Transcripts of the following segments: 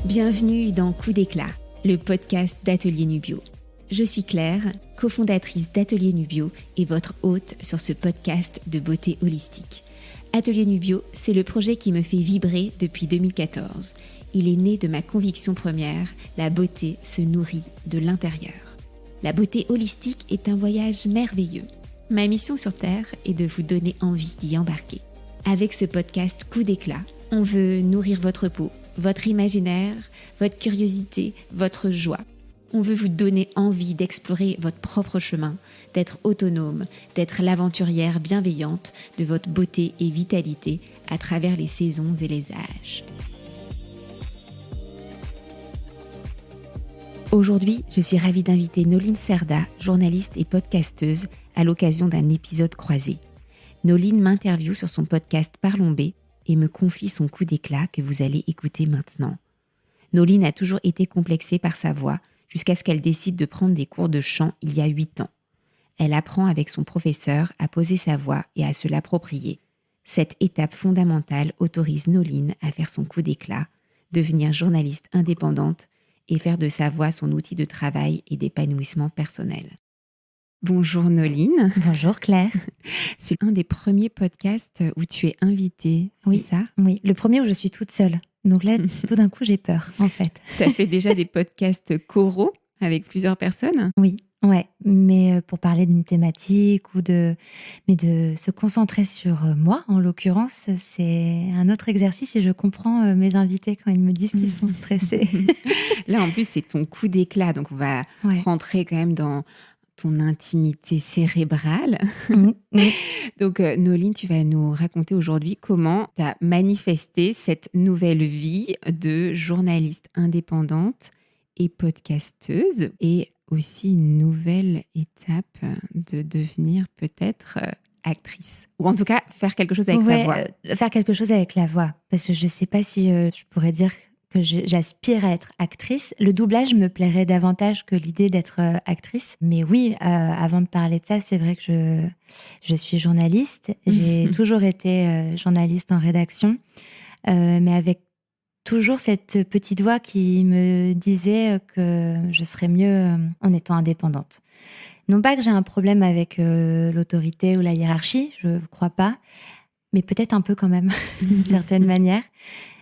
Bienvenue dans Coup d'éclat, le podcast d'Atelier Nubio. Je suis Claire, cofondatrice d'Atelier Nubio et votre hôte sur ce podcast de beauté holistique. Atelier Nubio, c'est le projet qui me fait vibrer depuis 2014. Il est né de ma conviction première, la beauté se nourrit de l'intérieur. La beauté holistique est un voyage merveilleux. Ma mission sur Terre est de vous donner envie d'y embarquer. Avec ce podcast Coup d'éclat, on veut nourrir votre peau, votre imaginaire, votre curiosité, votre joie. On veut vous donner envie d'explorer votre propre chemin, d'être autonome, d'être l'aventurière bienveillante de votre beauté et vitalité à travers les saisons et les âges. Aujourd'hui, je suis ravie d'inviter Noline Cerda, journaliste et podcasteuse, à l'occasion d'un épisode croisé. Noline m'interviewe sur son podcast Parlons B et me confie son coup d'éclat que vous allez écouter maintenant. Noline a toujours été complexée par sa voix jusqu'à ce qu'elle décide de prendre des cours de chant il y a 8 ans. Elle apprend avec son professeur à poser sa voix et à se l'approprier. Cette étape fondamentale autorise Noline à faire son coup d'éclat, devenir journaliste indépendante et faire de sa voix son outil de travail et d'épanouissement personnel. Bonjour Noline. Bonjour Claire. C'est un des premiers podcasts où tu es invitée, oui, c'est ça ? Oui, le premier où je suis toute seule. Donc là, tout d'un coup, j'ai peur, en fait. Tu as fait déjà des podcasts choraux avec plusieurs personnes ? Oui, ouais, mais pour parler d'une thématique mais de se concentrer sur moi, en l'occurrence, c'est un autre exercice et je comprends mes invités quand ils me disent qu'ils sont stressés. Là, en plus, c'est ton coup d'éclat, donc on va rentrer quand même dans ton intimité cérébrale. Donc, Noline, tu vas nous raconter aujourd'hui comment tu as manifesté cette nouvelle vie de journaliste indépendante et podcasteuse, et aussi une nouvelle étape de devenir peut-être actrice, ou en tout cas faire quelque chose avec la voix. Faire quelque chose avec la voix, parce que je ne sais pas si je pourrais dire que j'aspire à être actrice. Le doublage me plairait davantage que l'idée d'être actrice. Mais oui, avant de parler de ça, c'est vrai que je suis journaliste. J'ai toujours été journaliste en rédaction, mais avec toujours cette petite voix qui me disait que je serais mieux en étant indépendante. Non pas que j'ai un problème avec l'autorité ou la hiérarchie, je ne crois pas, mais peut-être un peu quand même, d'une certaine manière,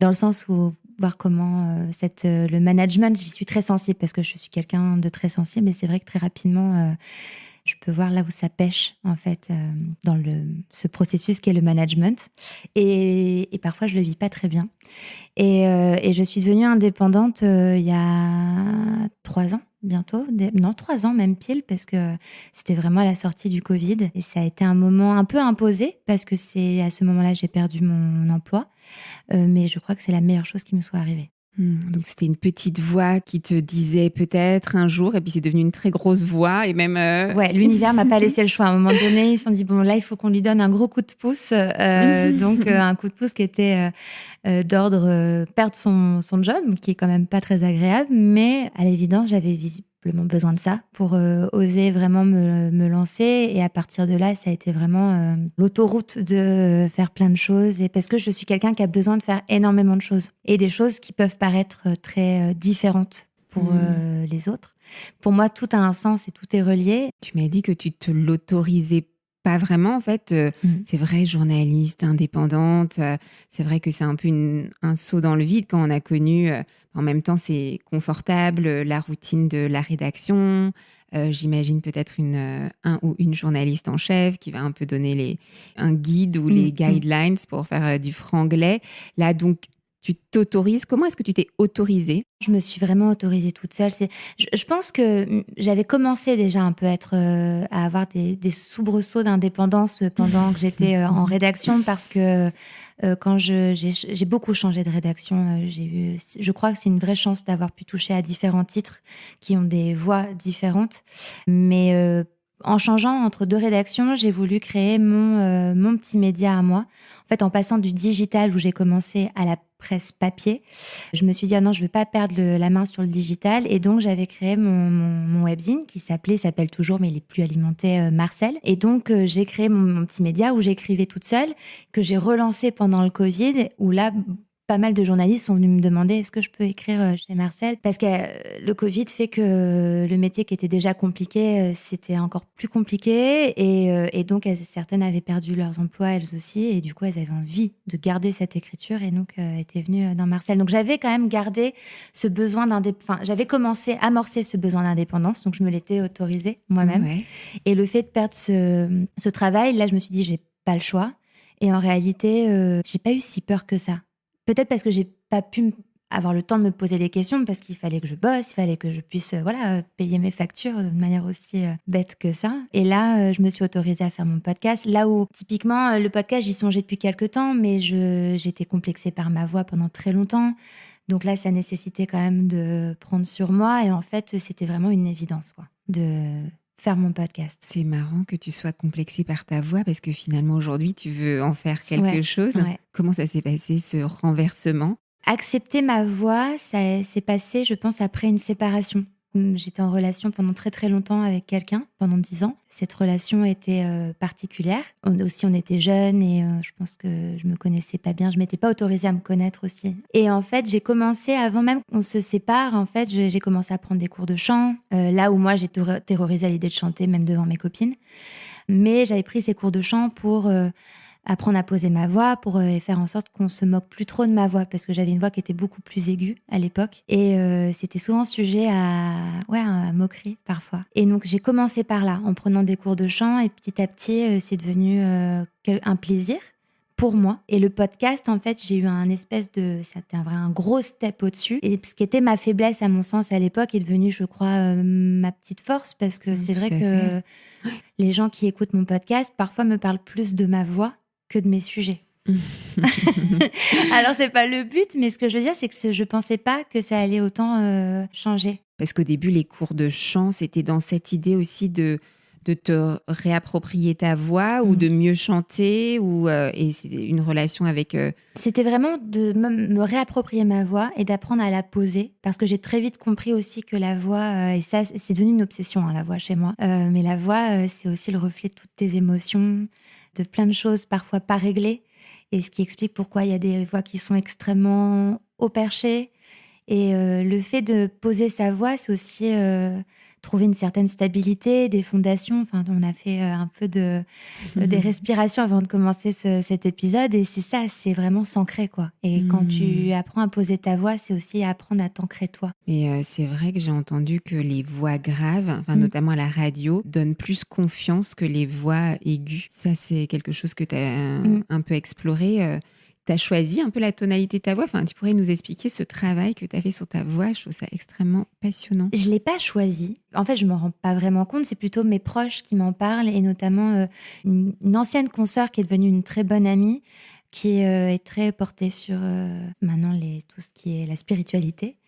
dans le sens où voir comment le management, j'y suis très sensible parce que je suis quelqu'un de très sensible, mais c'est vrai que très rapidement, je peux voir là où ça pêche, en fait, dans ce processus qu'est le management. Et parfois, je le vis pas très bien. Et je suis devenue indépendante il y a 3 ans, bientôt. Non, 3 ans même pile, parce que c'était vraiment à la sortie du Covid. Et ça a été un moment un peu imposé, parce que c'est à ce moment-là que j'ai perdu mon emploi. Mais je crois que c'est la meilleure chose qui me soit arrivée. Donc c'était une petite voix qui te disait peut-être un jour, et puis c'est devenu une très grosse voix, et même... Ouais, l'univers m'a pas laissé le choix. À un moment donné, ils se sont dit, bon, là, il faut qu'on lui donne un gros coup de pouce. Donc, un coup de pouce qui était d'ordre perdre son job, qui est quand même pas très agréable. Mais à l'évidence, j'avais visiblement besoin de ça pour oser vraiment me lancer. Et à partir de là, ça a été vraiment l'autoroute de faire plein de choses. Et parce que je suis quelqu'un qui a besoin de faire énormément de choses. Et des choses qui peuvent paraître très différentes pour les autres. Pour moi, tout a un sens et tout est relié. Tu m'as dit que tu te l'autorisais pas vraiment, en fait. C'est vrai, journaliste indépendante, c'est vrai que c'est un peu un saut dans le vide quand on a connu... En même temps, c'est confortable, la routine de la rédaction. J'imagine peut-être un ou une journaliste en chef qui va un peu donner un guide ou les guidelines pour faire du franglais. Là, donc, tu t'autorises. Comment est-ce que tu t'es autorisée ? Je me suis vraiment autorisée toute seule. Je pense que j'avais commencé déjà un peu à avoir des soubresauts d'indépendance pendant que j'étais en rédaction, parce que quand j'ai beaucoup changé de rédaction, je crois que c'est une vraie chance d'avoir pu toucher à différents titres qui ont des voix différentes. Mais en changeant entre 2 rédactions, j'ai voulu créer mon petit média à moi. En fait, en passant du digital où j'ai commencé à la presse papier, je me suis dit, ah non, je ne veux pas perdre la main sur le digital. Et donc, j'avais créé mon webzine qui s'appelle toujours, mais il n'est plus alimenté, Marcel. Et donc, j'ai créé mon petit média où j'écrivais toute seule, que j'ai relancé pendant le Covid, où là, pas mal de journalistes sont venus me demander est-ce que je peux écrire chez Marcel, parce que le Covid fait que le métier qui était déjà compliqué, c'était encore plus compliqué, et donc certaines avaient perdu leurs emplois elles aussi, et du coup elles avaient envie de garder cette écriture, et donc étaient venues dans Marcel. Donc j'avais quand même gardé ce besoin j'avais commencé à amorcer ce besoin d'indépendance, donc je me l'étais autorisé moi-même. Ouais. Et le fait de perdre ce travail, là je me suis dit j'ai pas le choix, et en réalité j'ai pas eu si peur que ça. Peut-être parce que j'ai pas pu avoir le temps de me poser des questions, parce qu'il fallait que je bosse, il fallait que je puisse payer mes factures de manière aussi bête que ça. Et là, je me suis autorisée à faire mon podcast. Là où, typiquement, le podcast, j'y songeais depuis quelques temps, mais j'étais complexée par ma voix pendant très longtemps. Donc là, ça nécessitait quand même de prendre sur moi. Et en fait, c'était vraiment une évidence, quoi, de faire mon podcast. C'est marrant que tu sois complexée par ta voix, parce que finalement, aujourd'hui, tu veux en faire quelque chose. Ouais. Comment ça s'est passé, ce renversement ? Accepter ma voix, ça s'est passé, je pense, après une séparation. J'étais en relation pendant très très longtemps avec quelqu'un, pendant 10 ans. Cette relation était particulière. On était jeunes, et je pense que je me connaissais pas bien. Je m'étais pas autorisée à me connaître aussi. Et en fait, j'ai commencé, avant même qu'on se sépare, en fait, j'ai commencé à prendre des cours de chant. Là où moi, j'étais terrorisée à l'idée de chanter, même devant mes copines. Mais j'avais pris ces cours de chant pour apprendre à poser ma voix, pour faire en sorte qu'on se moque plus trop de ma voix, parce que j'avais une voix qui était beaucoup plus aiguë à l'époque, et c'était souvent sujet à moquerie parfois. Et donc j'ai commencé par là, en prenant des cours de chant, et petit à petit c'est devenu un plaisir pour moi. Et le podcast, en fait, j'ai eu c'était un gros step au-dessus. Et ce qui était ma faiblesse, à mon sens, à l'époque, est devenu, je crois, ma petite force, parce que c'est vrai que les gens qui écoutent mon podcast, parfois me parlent plus de ma voix que de mes sujets. Alors, c'est pas le but, mais ce que je veux dire, c'est que je pensais pas que ça allait autant changer. Parce qu'au début, les cours de chant, c'était dans cette idée aussi de te réapproprier ta voix, ou de mieux chanter, et c'est une relation avec... C'était vraiment de me réapproprier ma voix et d'apprendre à la poser, parce que j'ai très vite compris aussi que la voix, et ça c'est devenu une obsession, la voix chez moi, mais la voix c'est aussi le reflet de toutes tes émotions, de plein de choses parfois pas réglées, et ce qui explique pourquoi il y a des voix qui sont extrêmement haut perchées. Et le fait de poser sa voix, c'est aussi trouver une certaine stabilité, des fondations. Enfin, on a fait un peu des respirations avant de commencer cet épisode, et c'est ça, c'est vraiment s'ancrer, quoi. Et quand tu apprends à poser ta voix, c'est aussi apprendre à t'ancrer toi. Mais c'est vrai que j'ai entendu que les voix graves, notamment à la radio, donnent plus confiance que les voix aiguës. Ça, c'est quelque chose que tu as un peu exploré. Tu as choisi un peu la tonalité de ta voix. Enfin, tu pourrais nous expliquer ce travail que tu as fait sur ta voix. Je trouve ça extrêmement passionnant. Je ne l'ai pas choisi. En fait, je ne m'en rends pas vraiment compte. C'est plutôt mes proches qui m'en parlent, et notamment une ancienne consoeur qui est devenue une très bonne amie, qui est très portée sur maintenant tout ce qui est la spiritualité.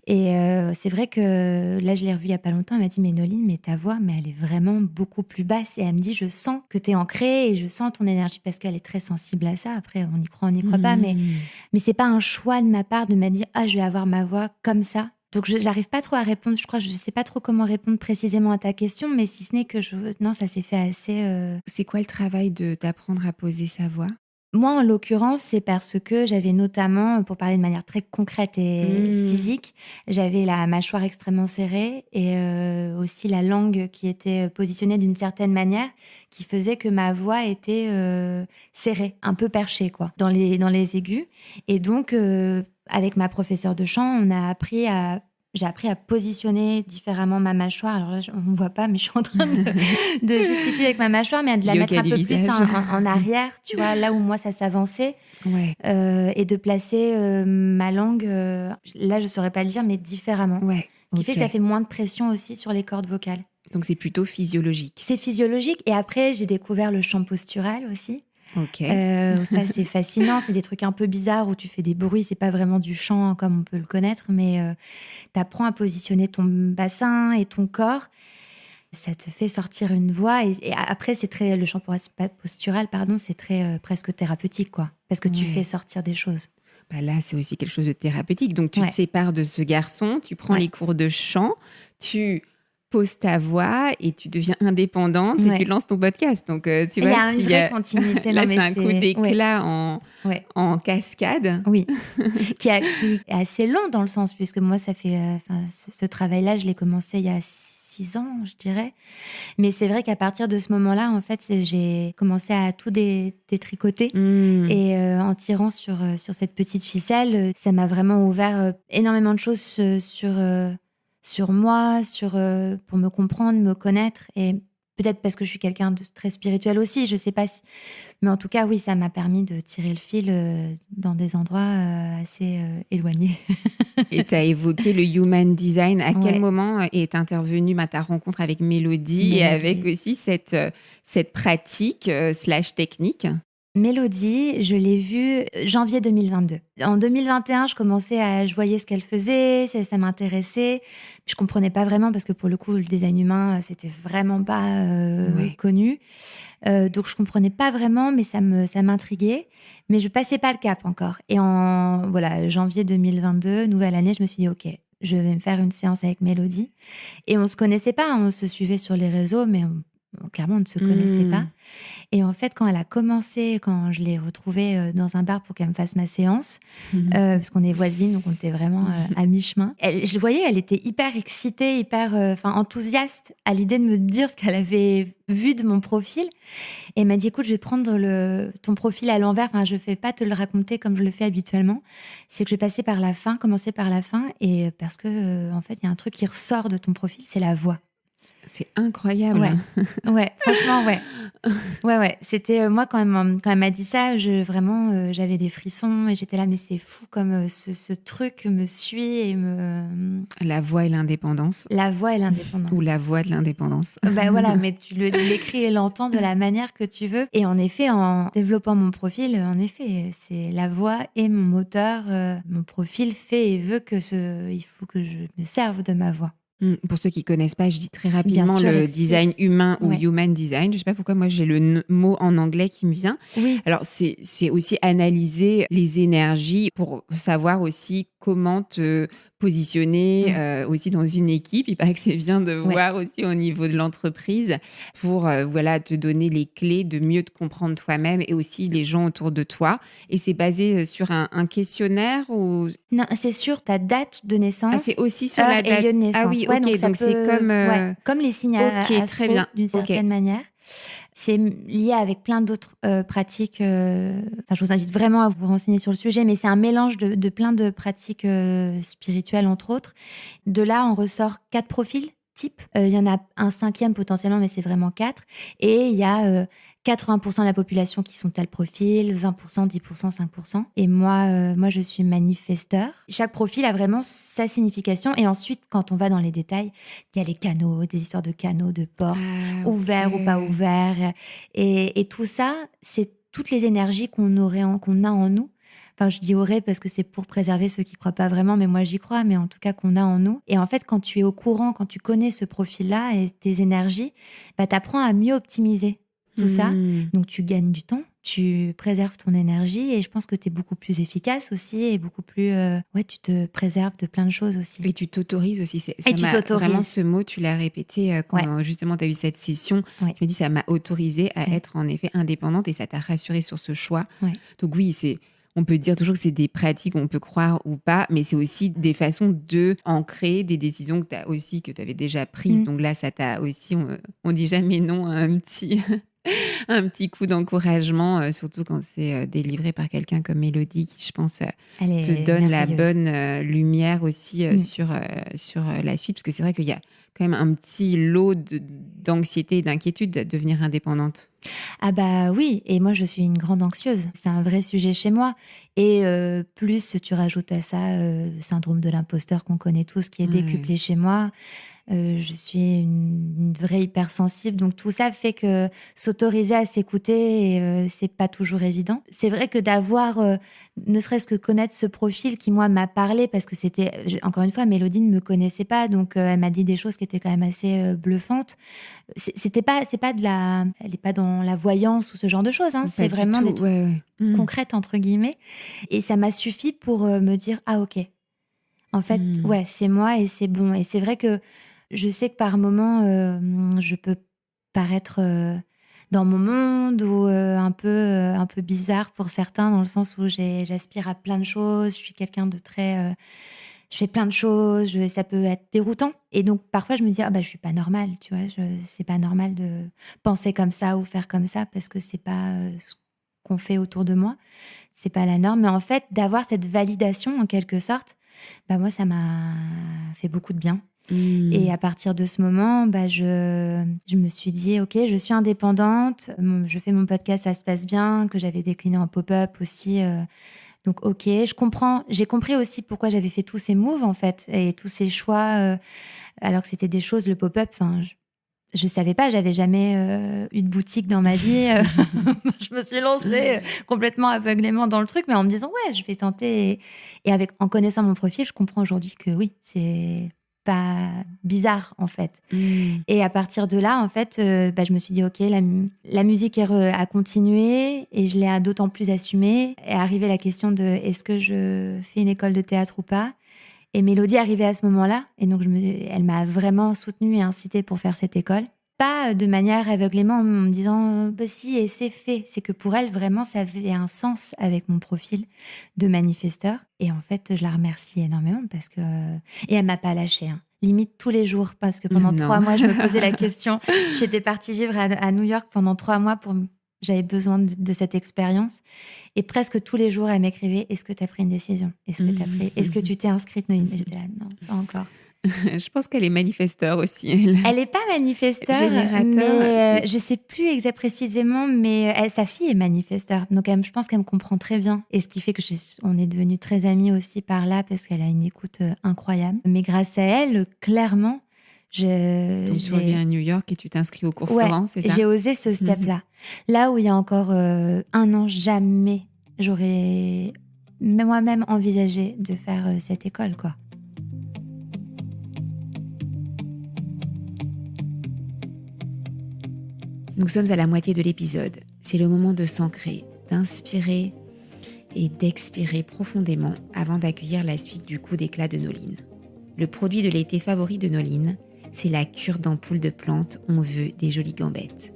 Et c'est vrai que là, je l'ai revue il n'y a pas longtemps. Elle m'a dit, mais Noline, mais ta voix, mais elle est vraiment beaucoup plus basse. Et elle me dit, je sens que tu es ancrée, et je sens ton énergie, parce qu'elle est très sensible à ça. Après, on n'y croit pas. Mais ce n'est pas un choix de ma part de me dire, je vais avoir ma voix comme ça. Donc, je n'arrive pas trop à répondre. Je crois que je ne sais pas trop comment répondre précisément à ta question, mais si ce n'est que non, ça s'est fait assez... C'est quoi le travail d'apprendre à poser sa voix ? Moi, en l'occurrence, c'est parce que j'avais notamment, pour parler de manière très concrète et physique, j'avais la mâchoire extrêmement serrée, et aussi la langue qui était positionnée d'une certaine manière, qui faisait que ma voix était serrée, un peu perchée, quoi, dans les aigus. Et donc, avec ma professeure de chant, j'ai appris à positionner différemment ma mâchoire. Alors là, on ne voit pas, mais je suis en train de gesticuler avec ma mâchoire, mais de la mettre un peu plus en arrière, tu vois, là où moi, ça s'avançait. Ouais. Et de placer ma langue, là, je ne saurais pas le dire, mais différemment. Ouais. Ce qui fait que ça fait moins de pression aussi sur les cordes vocales. Donc, c'est plutôt physiologique. C'est physiologique. Et après, j'ai découvert le chant postural aussi. Ok. Ça, c'est fascinant. C'est des trucs un peu bizarres où tu fais des bruits. C'est pas vraiment du chant comme on peut le connaître, mais tu apprends à positionner ton bassin et ton corps. Ça te fait sortir une voix. Et après, le chant postural, c'est très presque thérapeutique, quoi. Parce que tu fais sortir des choses. Bah là, c'est aussi quelque chose de thérapeutique. Donc, tu te sépares de ce garçon, tu prends les cours de chant, tu poses ta voix et tu deviens indépendante et tu lances ton podcast. Donc, tu vois, il y a une vraie continuité. Là, c'est un coup d'éclat en cascade. Oui, qui est assez long dans le sens, puisque moi, ça fait... ce travail-là, je l'ai commencé il y a 6 ans, je dirais. Mais c'est vrai qu'à partir de ce moment-là, en fait, j'ai commencé à tout détricoter. Et en tirant sur cette petite ficelle, ça m'a vraiment ouvert énormément de choses sur moi, pour me comprendre, me connaître. Et peut-être parce que je suis quelqu'un de très spirituel aussi, je sais pas si... Mais en tout cas, oui, ça m'a permis de tirer le fil dans des endroits assez éloignés. Et tu as évoqué le human design. À quel moment est intervenue ta rencontre avec Mélodie et avec aussi cette pratique / technique? Mélodie, je l'ai vue janvier 2022. En 2021, je voyais ce qu'elle faisait, ça m'intéressait. Je comprenais pas vraiment parce que pour le coup, le design humain, c'était vraiment pas connu. Donc je comprenais pas vraiment, mais ça m'intriguait. Mais je passais pas le cap encore. Et en janvier 2022, nouvelle année, je me suis dit ok, je vais me faire une séance avec Mélodie. Et on se connaissait pas, on se suivait sur les réseaux, mais clairement on ne se connaissait pas. Et en fait, quand je l'ai retrouvée dans un bar pour qu'elle me fasse ma séance, parce qu'on est voisines, donc on était vraiment à mi-chemin. Je voyais, elle était hyper excitée, hyper enthousiaste à l'idée de me dire ce qu'elle avait vu de mon profil. Et elle m'a dit, écoute, je vais prendre ton profil à l'envers. Enfin, je ne vais pas te le raconter comme je le fais habituellement. C'est que je vais commencer par la fin. Et parce que, en fait, il y a un truc qui ressort de ton profil, c'est la voix. C'est incroyable. Ouais, franchement, ouais. Ouais. C'était moi quand elle m'a dit ça, j'avais des frissons et j'étais là, mais c'est fou comme ce truc me suit et me. La voix et l'indépendance. La voix et l'indépendance. Ou la voix de l'indépendance. Voilà, mais tu l'écris et l'entends de la manière que tu veux. Et en effet, en développant mon profil, c'est la voix et mon moteur. Mon profil fait et veut il faut que je me serve de ma voix. Pour ceux qui ne connaissent pas, je dis très rapidement le design humain ou human design. Je ne sais pas pourquoi moi j'ai le mot en anglais qui me vient. Oui. Alors c'est aussi analyser les énergies pour savoir aussi comment te positionner aussi dans une équipe. Il paraît que c'est bien de voir aussi au niveau de l'entreprise pour te donner les clés de mieux te comprendre toi-même et aussi les gens autour de toi. Et c'est basé sur un questionnaire ou... Non, c'est sur ta date de naissance. Ah, c'est aussi sur la date. Et lieu de naissance. Ah oui, ok, donc c'est comme les signes astro, d'une certaine manière. C'est lié avec plein d'autres pratiques. Je vous invite vraiment à vous renseigner sur le sujet, mais c'est un mélange de plein de pratiques spirituelles, entre autres. De là, on ressort 4 profils types. Il y en a un 5e potentiellement, mais c'est vraiment 4. Et il y a 80% de la population qui sont tel profil, 20%, 10%, 5%. Et moi, je suis manifesteur. Chaque profil a vraiment sa signification. Et ensuite, quand on va dans les détails, il y a les canaux, des histoires de canaux, de portes, ouverts ou pas ouverts. Et tout ça, c'est toutes les énergies qu'on a en nous. Enfin, je dis aurait parce que c'est pour préserver ceux qui ne croient pas vraiment, mais moi j'y crois, mais en tout cas qu'on a en nous. Et en fait, quand tu es au courant, quand tu connais ce profil-là et tes énergies, tu apprends à mieux optimiser tout ça. Donc tu gagnes du temps, tu préserves ton énergie et je pense que tu es beaucoup plus efficace aussi et beaucoup plus... tu te préserves de plein de choses aussi. Et tu t'autorises aussi. Vraiment, ce mot, tu l'as répété quand justement tu as eu cette session. Tu me dis, ça m'a autorisée à être en effet indépendante et ça t'a rassurée sur ce choix. Donc oui, on peut dire toujours que c'est des pratiques, on peut croire ou pas, mais c'est aussi des façons de ancrer des décisions que tu avais déjà prises. Donc là, ça t'a aussi, on dit jamais non à un petit coup d'encouragement, surtout quand c'est délivré par quelqu'un comme Mélodie qui, je pense, te donne la bonne lumière aussi sur la suite. Parce que c'est vrai qu'il y a quand même un petit lot d'anxiété et d'inquiétude de devenir indépendante. Ah bah oui, et moi je suis une grande anxieuse. C'est un vrai sujet chez moi. Et plus tu rajoutes à ça le syndrome de l'imposteur qu'on connaît tous, qui est décuplé chez moi. Je suis une vraie hypersensible, donc tout ça fait que s'autoriser à s'écouter, c'est pas toujours évident. C'est vrai que d'avoir, ne serait-ce que connaître ce profil qui moi m'a parlé, parce que encore une fois, Mélodie ne me connaissait pas, donc elle m'a dit des choses qui étaient quand même assez bluffantes. Elle est pas dans la voyance ou ce genre de choses, hein. C'est vraiment des trucs concrètes entre guillemets, et ça m'a suffi pour me dire ah ok. En fait, c'est moi et c'est bon. Et c'est vrai que Je sais que par moments, je peux paraître dans mon monde ou un peu bizarre pour certains, dans le sens où j'aspire à plein de choses. Je suis quelqu'un de très... je fais plein de choses, ça peut être déroutant. Et donc, parfois, je me dis, je suis pas normale, tu vois. C'est pas normal de penser comme ça ou faire comme ça parce que c'est pas ce qu'on fait autour de moi. C'est pas la norme. Mais en fait, d'avoir cette validation, en quelque sorte, moi, ça m'a fait beaucoup de bien. Et à partir de ce moment, je me suis dit, OK, je suis indépendante, je fais mon podcast, ça se passe bien, que j'avais décliné en pop-up aussi. Donc, OK, j'ai compris aussi pourquoi j'avais fait tous ces moves, en fait, et tous ces choix, alors que c'était des choses, le pop-up, je savais pas, j'avais jamais eu de boutique dans ma vie. Je me suis lancée complètement aveuglément dans le truc, mais en me disant, ouais, je vais tenter. Et en connaissant mon profil, je comprends aujourd'hui que oui, c'est pas bizarre, en fait. Et à partir de là, en fait, je me suis dit, OK, la musique a continué et je l'ai d'autant plus assumée. Et arrivée la question de est-ce que je fais une école de théâtre ou pas. Et Mélodie arrivait à ce moment-là. Et donc, elle m'a vraiment soutenue et incitée pour faire cette école. Pas de manière aveuglément en me disant si, et c'est fait. C'est que pour elle, vraiment, ça avait un sens avec mon profil de manifesteur. Et en fait, je la remercie énormément parce que... Et elle m'a pas lâchée, hein. Limite tous les jours, parce que pendant 3 mois, je me posais la question. J'étais partie vivre à New York pendant 3 mois j'avais besoin de cette expérience. Et presque tous les jours, elle m'écrivait, est-ce que tu as pris une décision? Est-ce que tu t'es inscrite, Noéline? Et j'étais là, non, pas encore. Je pense qu'elle est manifesteur aussi. Elle n'est pas manifesteur, Générateur, mais je ne sais plus précisément, mais sa fille est manifesteur. Donc, je pense qu'elle me comprend très bien. Et ce qui fait on est devenus très amis aussi par là, parce qu'elle a une écoute incroyable. Mais grâce à elle, clairement, donc, tu reviens à New York et tu t'inscris au cours Florence, c'est ça? J'ai osé ce step-là. Là où il y a encore 1 an, jamais j'aurais moi-même envisagé de faire cette école, quoi. Nous sommes à la moitié de l'épisode. C'est le moment de s'ancrer, d'inspirer et d'expirer profondément avant d'accueillir la suite du coup d'éclat de Noline. Le produit de l'été favori de Noline, c'est la cure d'ampoules de plantes on veut des jolies gambettes.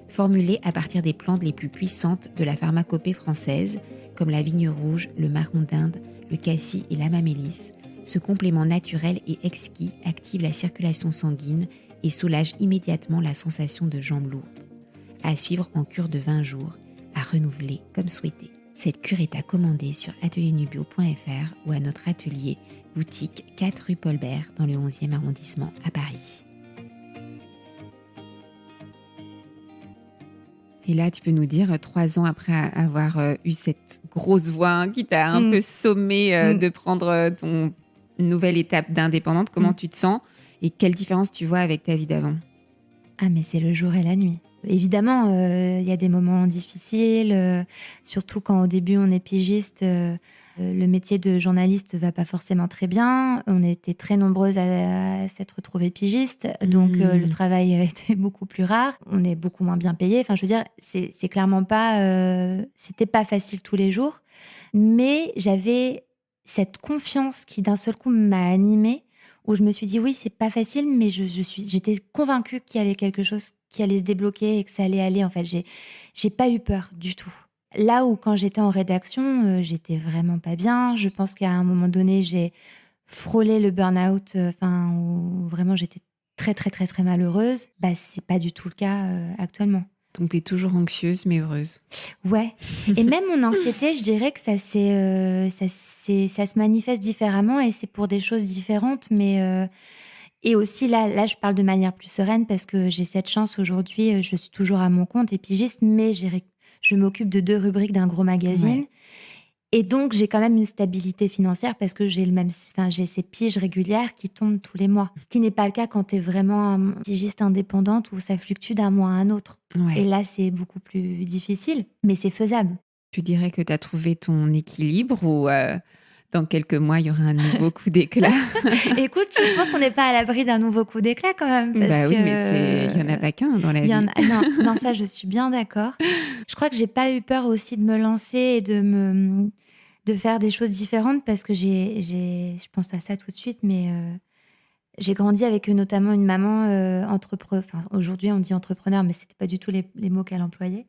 Formulée à partir des plantes les plus puissantes de la pharmacopée française, comme la vigne rouge, le marron d'Inde, le cassis et l'amamélis, ce complément naturel et exquis active la circulation sanguine et soulage immédiatement la sensation de jambes lourdes. À suivre en cure de 20 jours, à renouveler comme souhaité. Cette cure est à commander sur ateliernubio.fr ou à notre atelier boutique 4 rue Paul Bert dans le 11e arrondissement à Paris. Et là, tu peux nous dire, 3 ans après avoir eu cette grosse voix qui t'a un peu sommé de prendre ton nouvelle étape d'indépendante, comment tu te sens et quelle différence tu vois avec ta vie d'avant? Ah, mais c'est le jour et la nuit. Évidemment, il y a des moments difficiles, surtout quand au début on est pigiste. Le métier de journaliste va pas forcément très bien. On était très nombreuses à s'être retrouvées pigistes, donc le travail était beaucoup plus rare. On est beaucoup moins bien payé. Enfin, je veux dire, c'est clairement pas, c'était pas facile tous les jours, mais j'avais cette confiance qui d'un seul coup m'a animée, où je me suis dit oui, c'est pas facile, mais j'étais convaincue qu'il y allait quelque chose qui allait se débloquer et que ça allait aller. En fait, j'ai pas eu peur du tout. Là où quand j'étais en rédaction, j'étais vraiment pas bien. Je pense qu'à un moment donné, j'ai frôlé le burn-out, où vraiment j'étais très très très très malheureuse. C'est pas du tout le cas actuellement. Donc, tu es toujours anxieuse, mais heureuse. Ouais. Et même mon anxiété, je dirais que ça se manifeste différemment et c'est pour des choses différentes. Mais et aussi, là, je parle de manière plus sereine parce que j'ai cette chance aujourd'hui. Je suis toujours à mon compte et pigiste, mais je m'occupe de 2 rubriques d'un gros magazine. Ouais. Et donc, j'ai quand même une stabilité financière parce que j'ai ces piges régulières qui tombent tous les mois. Ce qui n'est pas le cas quand tu es vraiment pigiste indépendante où ça fluctue d'un mois à un autre. Ouais. Et là, c'est beaucoup plus difficile, mais c'est faisable. Tu dirais que tu as trouvé ton équilibre ou dans quelques mois, il y aura un nouveau coup d'éclat? Écoute, je pense qu'on n'est pas à l'abri d'un nouveau coup d'éclat quand même. Oui, mais il n'y en a pas qu'un dans la vie. Non, ça, je suis bien d'accord. Je crois que j'ai pas eu peur aussi de me lancer et de faire des choses différentes parce que je pense à ça tout de suite, mais J'ai grandi avec notamment une maman entrepreneur. Enfin, aujourd'hui, on dit entrepreneur, mais c'était pas du tout les mots qu'elle employait.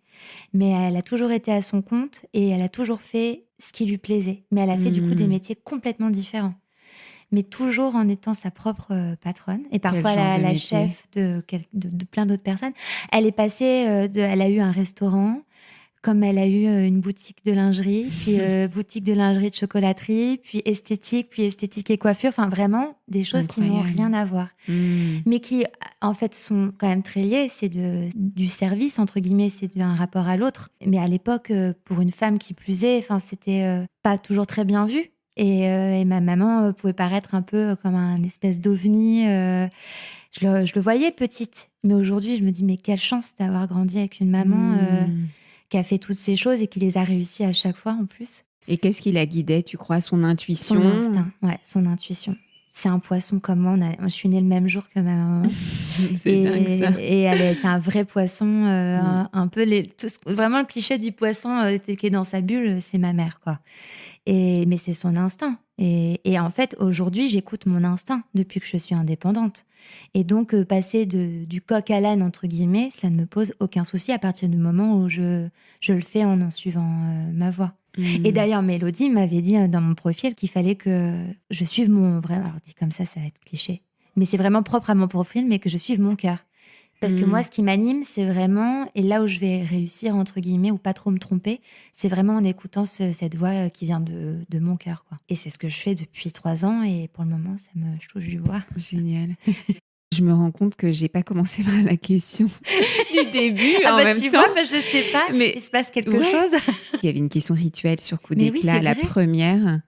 Mais elle a toujours été à son compte et elle a toujours fait ce qui lui plaisait. Mais elle a fait du coup des métiers complètement différents. Mais toujours en étant sa propre patronne. Et parfois la chef de plein d'autres personnes. Elle est passée, elle a eu un restaurant, comme elle a eu une boutique de lingerie, puis boutique de lingerie de chocolaterie, puis esthétique et coiffure. Enfin, vraiment, des choses Incroyable. qui n'ont rien à voir. Mais qui, en fait, sont quand même très liées. C'est du service, entre guillemets, c'est un rapport à l'autre. Mais à l'époque, pour une femme qui plus est, c'était pas toujours très bien vu. Et ma maman pouvait paraître un peu comme un espèce d'ovni. Je le voyais petite. Mais aujourd'hui, je me dis, mais quelle chance d'avoir grandi avec une maman qui a fait toutes ces choses et qui les a réussies à chaque fois en plus. Et qu'est-ce qui la guidait, tu crois, son intuition? Son instinct, ouais, son intuition. C'est un poisson comme moi. Je suis née le même jour que ma maman. C'est dingue, ça. Et c'est un vrai poisson, un peu vraiment le cliché du poisson qui est dans sa bulle, c'est ma mère, quoi. Mais c'est son instinct. Et en fait, aujourd'hui, j'écoute mon instinct depuis que je suis indépendante. Et donc, passer du coq à l'âne, entre guillemets, ça ne me pose aucun souci à partir du moment où je le fais en suivant ma voix. Et d'ailleurs, Mélodie m'avait dit dans mon profil qu'il fallait que je suive mon vrai... Alors, dit comme ça va être cliché. Mais c'est vraiment propre à mon profil, mais que je suive mon cœur. Parce que moi, ce qui m'anime, c'est vraiment, et là où je vais réussir, entre guillemets, ou pas trop me tromper, c'est vraiment en écoutant cette voix qui vient de mon cœur, quoi. Et c'est ce que je fais depuis 3 ans, et pour le moment, je touche du bois. Génial. Je me rends compte que j'ai pas commencé par la question du début. Tu vois, je sais pas, mais il se passe quelque chose. Il y avait une question rituelle sur coup d'éclat, la première.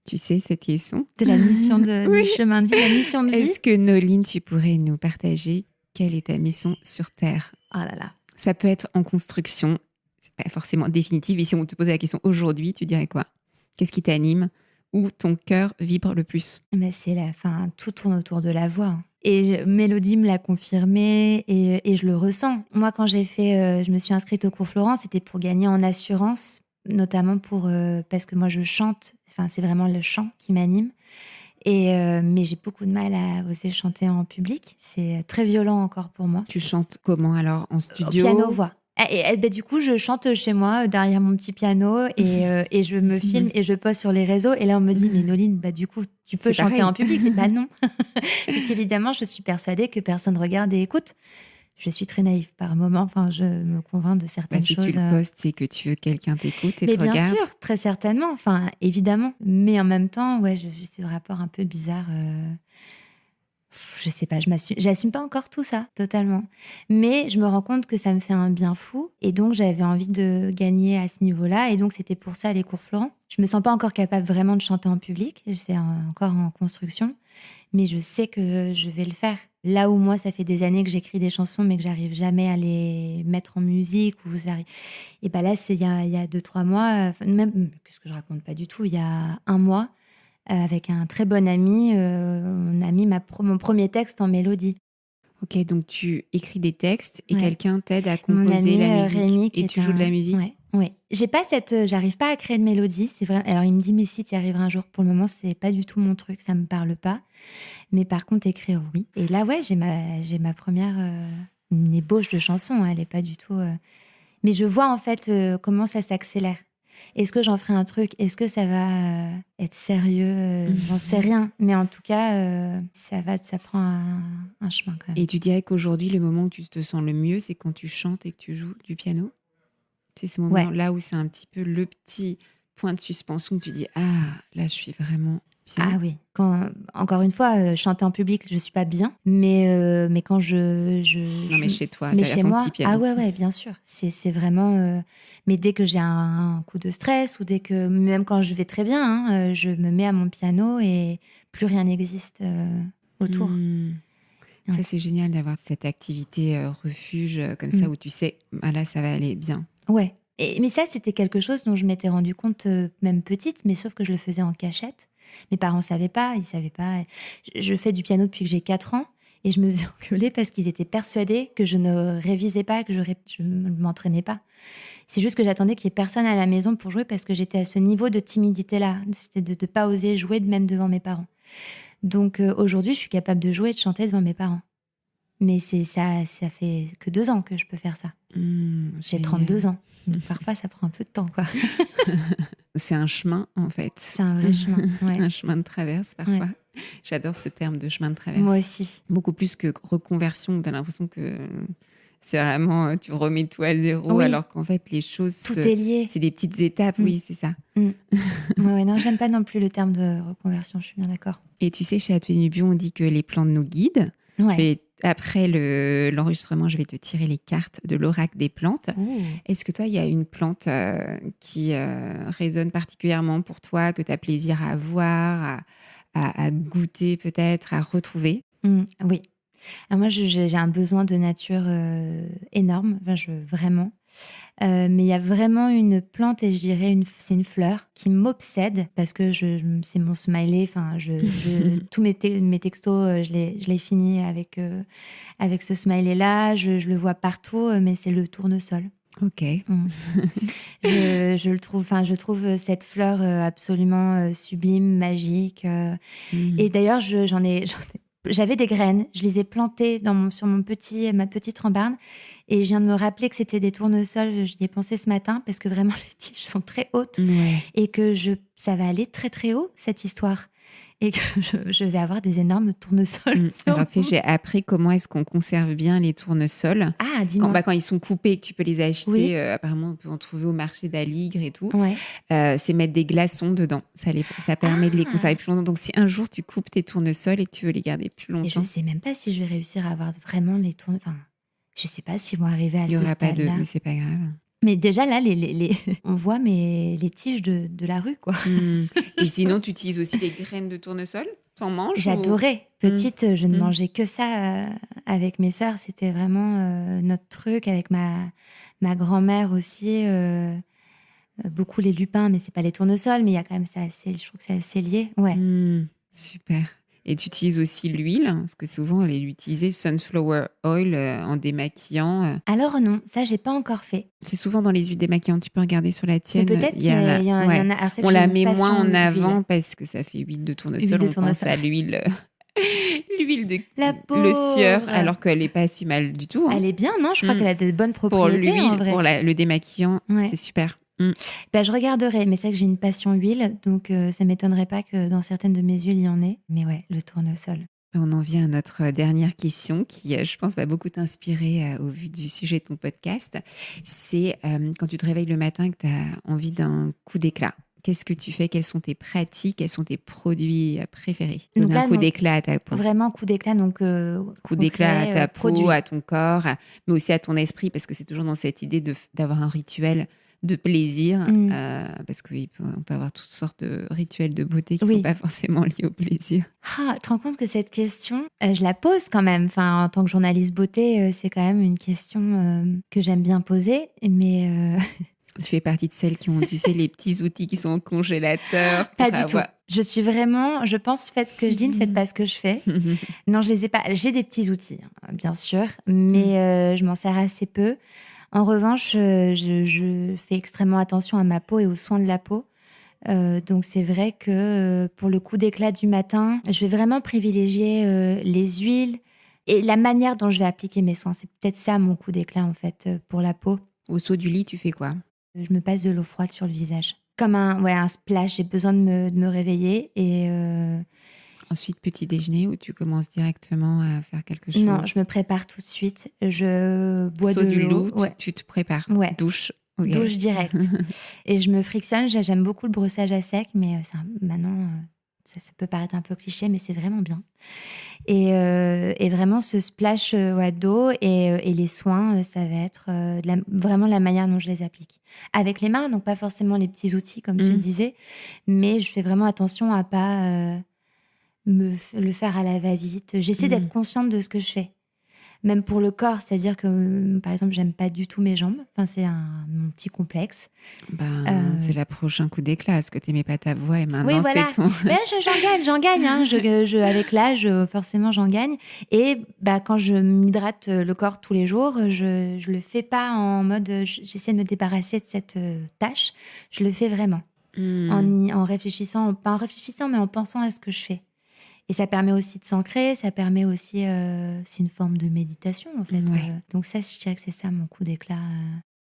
Tu sais, cette question de la mission du chemin de vie, la mission de vie. Est-ce que Noline, tu pourrais nous partager quelle est ta mission sur Terre? Oh là là. Ça peut être en construction, c'est pas forcément définitif. Et si on te posait la question aujourd'hui, tu dirais quoi? Qu'est-ce qui t'anime? Où ton cœur vibre le plus? Tout tourne autour de la voix. Et Mélodie me l'a confirmé et je le ressens. Moi, quand je me suis inscrite au cours Florent, c'était pour gagner en assurance, notamment parce que moi, je chante. Enfin, c'est vraiment le chant qui m'anime. Mais j'ai beaucoup de mal à oser chanter en public. C'est très violent encore pour moi. Tu chantes comment alors? En studio? Piano-voix. Du coup, je chante chez moi, derrière mon petit piano, et je me filme et je poste sur les réseaux. Et là, on me dit, mais Noline, du coup, tu peux chanter en public? Non. Puisqu'évidemment, je suis persuadée que personne regarde et écoute. Je suis très naïve par moments. Enfin, je me convainc de certaines choses. Si tu le postes, c'est que tu veux que quelqu'un t'écoute et te regarde. Bien sûr, très certainement. Enfin, évidemment. Mais en même temps, j'ai ce rapport un peu bizarre. Je sais pas, j'assume pas encore tout ça, totalement. Mais je me rends compte que ça me fait un bien fou. Et donc, j'avais envie de gagner à ce niveau-là. Et donc, c'était pour ça les cours Florent. Je me sens pas encore capable vraiment de chanter en public. C'est encore en construction. Mais je sais que je vais le faire. Là où moi, ça fait des années que j'écris des chansons, mais que j'arrive jamais à les mettre en musique. Et là, il y a 2-3 mois, même, puisque je raconte pas du tout, il y a 1 mois, avec un très bon ami, on a mis mon premier texte en mélodie. Ok, donc tu écris des textes et quelqu'un t'aide à composer la musique. Rémi, et tu joues de la musique. Ouais. J'arrive pas à créer de mélodie, c'est vrai. Alors il me dit, mais si, tu y arriveras un jour. Pour le moment, c'est pas du tout mon truc, ça me parle pas. Mais par contre, écrire, oui. Et là, j'ai ma première une ébauche de chanson. Elle est pas du tout. Mais je vois en fait comment ça s'accélère. Est-ce que j'en ferai un truc? Est-ce que ça va être sérieux? J'en sais rien. Mais en tout cas, ça prend un chemin quand même. Et tu dirais qu'aujourd'hui, le moment où tu te sens le mieux, c'est quand tu chantes et que tu joues du piano? C'est ce moment-là où c'est un petit peu le petit point de suspension où tu dis « Ah, là, je suis vraiment bien ». Ah oui. Encore une fois, chanter en public, je suis pas bien. Mais quand Non, mais chez toi, chez ton moi, petit piano. Ouais, bien sûr. C'est vraiment... Mais dès que j'ai un coup de stress ou même quand je vais très bien, je me mets à mon piano et plus rien n'existe autour. Ça, c'est génial d'avoir cette activité refuge comme ça où tu sais, là, ça va aller bien. Ouais. Mais ça, c'était quelque chose dont je m'étais rendu compte même petite, mais sauf que je le faisais en cachette. Mes parents ne savaient pas, ils ne savaient pas. Je fais du piano depuis que j'ai 4 ans et je me faisais engueuler parce qu'ils étaient persuadés que je ne révisais pas, que je ne m'entraînais pas. C'est juste que j'attendais qu'il n'y ait personne à la maison pour jouer parce que j'étais à ce niveau de timidité-là. C'était de ne pas oser jouer même devant mes parents. Donc aujourd'hui, je suis capable de jouer et de chanter devant mes parents. Mais ça fait que 2 ans que je peux faire ça. J'ai 32 ans. Donc parfois, ça prend un peu de temps, quoi. C'est un chemin, en fait. C'est un vrai chemin, ouais. Un chemin de traverse, parfois. Ouais. J'adore ce terme de chemin de traverse. Moi aussi. Beaucoup plus que reconversion, tu as l'impression que c'est vraiment, tu remets tout à zéro, alors qu'en fait, les choses... Tout est lié. C'est des petites étapes, oui, c'est ça. Ouais, non, j'aime pas non plus le terme de reconversion, je suis bien d'accord. Et tu sais, chez Atelier Nubio, on dit que les plantes nous guident. Ouais. Et après l'enregistrement, je vais te tirer les cartes de l'oracle des plantes. Ouh. Est-ce que toi, il y a une plante qui résonne particulièrement pour toi, que tu as plaisir à voir, à goûter peut-être, à retrouver? Oui. Alors moi, j'ai un besoin de nature énorme, vraiment. Mais il y a vraiment une plante, et je dirais c'est une fleur qui m'obsède parce que c'est mon smiley. Enfin, tous mes textos, je les finis avec ce smiley-là. Je le vois partout, mais c'est le tournesol. Ok. Je trouve cette fleur absolument sublime, magique. Et d'ailleurs, j'avais des graines, je les ai plantées sur ma petite rambarde, et je viens de me rappeler que c'était des tournesols. Je y ai pensé ce matin parce que vraiment les tiges sont très hautes, et que ça va aller très très haut, cette histoire, et que je vais avoir des énormes tournesols. Alors tu sais, j'ai appris comment est-ce qu'on conserve bien les tournesols. Ah, dis-moi. Quand ils sont coupés, que tu peux les acheter, apparemment on peut en trouver au marché d'Aligre et tout. Ouais. C'est mettre des glaçons dedans. Ça permet de les conserver plus longtemps. Donc si un jour tu coupes tes tournesols et que tu veux les garder plus longtemps. Et je sais même pas si je vais réussir à avoir vraiment les tournesols. Enfin, je sais pas s'ils vont arriver à ce stade-là. Il n'y aura pas de... Mais c'est pas grave. Mais déjà là, on voit les tiges de la rue, quoi. Et sinon, tu utilises aussi les graines de tournesol? T'en manges? J'adorais. Petite, je ne mangeais que ça avec mes sœurs. C'était vraiment notre truc. Avec ma grand-mère aussi. Beaucoup les lupins, mais c'est pas les tournesols. Mais il y a quand même je trouve que c'est assez lié. Ouais. Super. Et tu utilises aussi l'huile, parce que souvent, elle est utilisée sunflower oil en démaquillant. Alors non, ça, j'ai pas encore fait. C'est souvent dans les huiles démaquillant. Tu peux regarder sur la tienne. Mais peut-être qu'il y en a. Alors, on la met moins en avant parce que ça fait huile de tournesol. On pense à l'huile de la peau, le sieur, alors qu'elle n'est pas si mal du tout. Elle est bien, non? Je crois qu'elle a de bonnes propriétés. Pour l'huile, en vrai. pour le démaquillant, c'est super. Je regarderai, mais c'est vrai que j'ai une passion huile, donc ça m'étonnerait pas que dans certaines de mes huiles, il y en ait. Mais ouais, le tournesol. On en vient à notre dernière question qui, je pense, va beaucoup t'inspirer au vu du sujet de ton podcast. C'est quand tu te réveilles le matin et que tu as envie d'un coup d'éclat. Qu'est-ce que tu fais? Quelles sont tes pratiques? Quels sont tes produits préférés? Donc là, un coup d'éclat à ta peau. Vraiment coup d'éclat, donc coup d'éclat à ta peau, à ton corps, mais aussi à ton esprit, parce que c'est toujours dans cette idée d'avoir un rituel de plaisir, parce qu'on peut avoir toutes sortes de rituels de beauté qui ne sont pas forcément liés au plaisir. Tu te rends compte que cette question, je la pose quand même. Enfin, en tant que journaliste beauté, c'est quand même une question que j'aime bien poser, mais... Tu fais partie de celles qui ont, tu sais, les petits outils qui sont au congélateur. Pas du tout. Je suis vraiment, je pense, faites ce que je dis, ne faites pas ce que je fais. Non, je les ai pas. J'ai des petits outils, bien sûr, mais je m'en sers assez peu. En revanche, je fais extrêmement attention à ma peau et aux soins de la peau. Donc c'est vrai que pour le coup d'éclat du matin, je vais vraiment privilégier les huiles et la manière dont je vais appliquer mes soins. C'est peut-être ça mon coup d'éclat en fait pour la peau. Au saut du lit, tu fais quoi? Je me passe de l'eau froide sur le visage. Comme un splash, j'ai besoin de me réveiller et... Ensuite, petit déjeuner où tu commences directement à faire quelque chose? Non, je me prépare tout de suite. Je bois de l'eau. Tu te prépares. Ouais. Douche. Okay. Douche directe. Et je me frictionne. J'aime beaucoup le brossage à sec, mais maintenant, ça peut paraître un peu cliché, mais c'est vraiment bien. Et vraiment, ce splash d'eau et les soins, ça va être vraiment la manière dont je les applique. Avec les mains, donc pas forcément les petits outils, comme tu disais, mais je fais vraiment attention à pas... le faire à la va-vite. J'essaie d'être consciente de ce que je fais. Même pour le corps, c'est-à-dire que, par exemple, j'aime pas du tout mes jambes. Enfin, c'est mon petit complexe. C'est le prochain coup d'éclat. Est-ce que tu n'aimais pas ta voix et maintenant voilà. c'est ton... j'en gagne. Hein. Avec l'âge, forcément, j'en gagne. Et quand je m'hydrate le corps tous les jours, je le fais pas en mode... J'essaie de me débarrasser de cette tâche. Je le fais vraiment. En réfléchissant, pas en réfléchissant, mais en pensant à ce que je fais. Et ça permet aussi de s'ancrer, ça permet aussi... c'est une forme de méditation, en fait. Ouais. Donc ça, je dirais que c'est ça, mon coup d'éclat.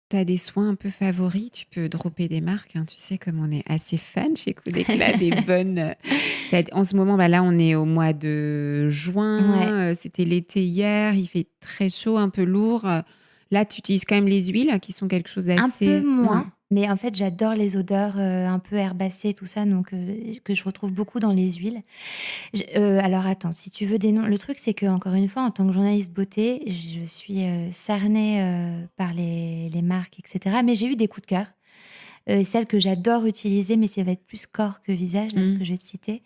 Tu as des soins un peu favoris? Tu peux dropper des marques, hein. Tu sais, comme on est assez fan chez Coup d'éclat, des bonnes... En ce moment, là, on est au mois de juin. Ouais. C'était l'été hier. Il fait très chaud, un peu lourd. Là, tu utilises quand même les huiles qui sont quelque chose Un peu d'assez... moins, mais en fait, j'adore les odeurs un peu herbacées, tout ça, donc que je retrouve beaucoup dans les huiles. Alors attends, si tu veux des noms, le truc c'est que encore une fois, en tant que journaliste beauté, je suis cernée par les marques, etc. Mais j'ai eu des coups de cœur. Celle que j'adore utiliser, mais ça va être plus corps que visage, là, ce que je vais te citer,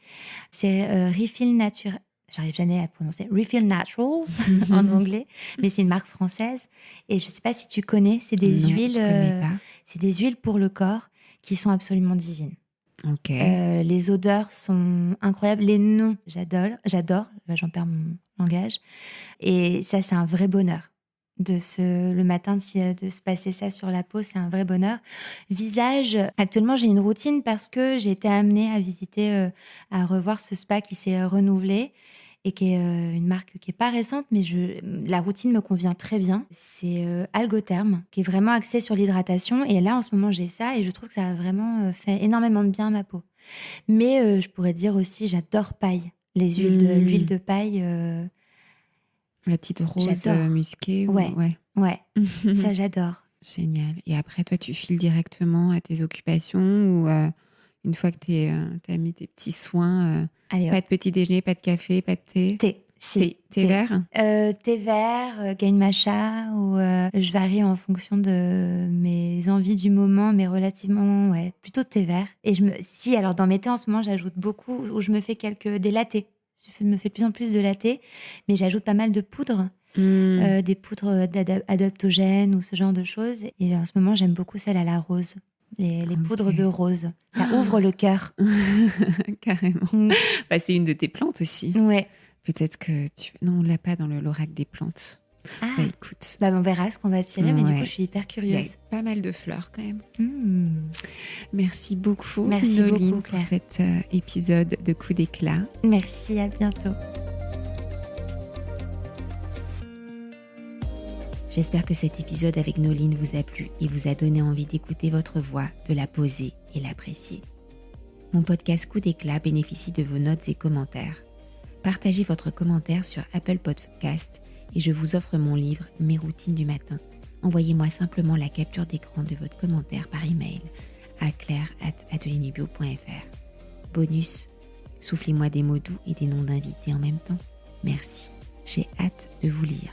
c'est Refill Nature. J'arrive jamais à le prononcer. Refill Naturals en anglais, mais c'est une marque française. Et je ne sais pas si tu connais, c'est des Non, huiles, je connais pas. c'est des huiles pour le corps qui sont absolument divines. Ok. Les odeurs sont incroyables. Les noms, j'adore. J'en perds mon langage. Et ça, c'est un vrai bonheur. Le matin, de se passer ça sur la peau, c'est un vrai bonheur. Visage, actuellement, j'ai une routine parce que j'ai été amenée à visiter, à revoir ce spa qui s'est renouvelé et qui est une marque qui n'est pas récente, mais la routine me convient très bien. C'est Algotherm, qui est vraiment axé sur l'hydratation. Et là, en ce moment, j'ai ça et je trouve que ça a vraiment fait énormément de bien à ma peau. Mais je pourrais dire aussi, j'adore paille. L'huile de paille... La petite rose j'adore. musquée. Ouais. Ça, j'adore. Génial. Et après, toi, tu files directement à tes occupations ou une fois que tu as mis tes petits soins, Allez, pas de petit déjeuner, pas de café, pas de thé? Thé vert? Thé vert, gain matcha, ou je varie en fonction de mes envies du moment, mais relativement, plutôt thé vert. Et alors dans mes thés en ce moment, j'ajoute beaucoup, ou je me fais des lattés. Je me fais de plus en plus de lattés, mais j'ajoute pas mal de poudres. Des poudres adaptogènes ou ce genre de choses. Et en ce moment, j'aime beaucoup celle à la rose. Les poudres de rose. Ça ouvre le cœur. Carrément. C'est une de tes plantes aussi. Ouais. Peut-être que Non, on ne l'a pas dans l'oracle des plantes. Écoute. On verra ce qu'on va tirer, mais du coup, je suis hyper curieuse. Il y a pas mal de fleurs quand même. Merci beaucoup, Merci Noline, beaucoup, pour cet épisode de Coup d'éclat. Merci, à bientôt. J'espère que cet épisode avec Noline vous a plu et vous a donné envie d'écouter votre voix, de la poser et l'apprécier. Mon podcast Coup d'éclat bénéficie de vos notes et commentaires. Partagez votre commentaire sur Apple Podcast et je vous offre mon livre « Mes routines du matin ». Envoyez-moi simplement la capture d'écran de votre commentaire par email à claire@ateliernubio.fr. Bonus, soufflez-moi des mots doux et des noms d'invités en même temps. Merci, j'ai hâte de vous lire.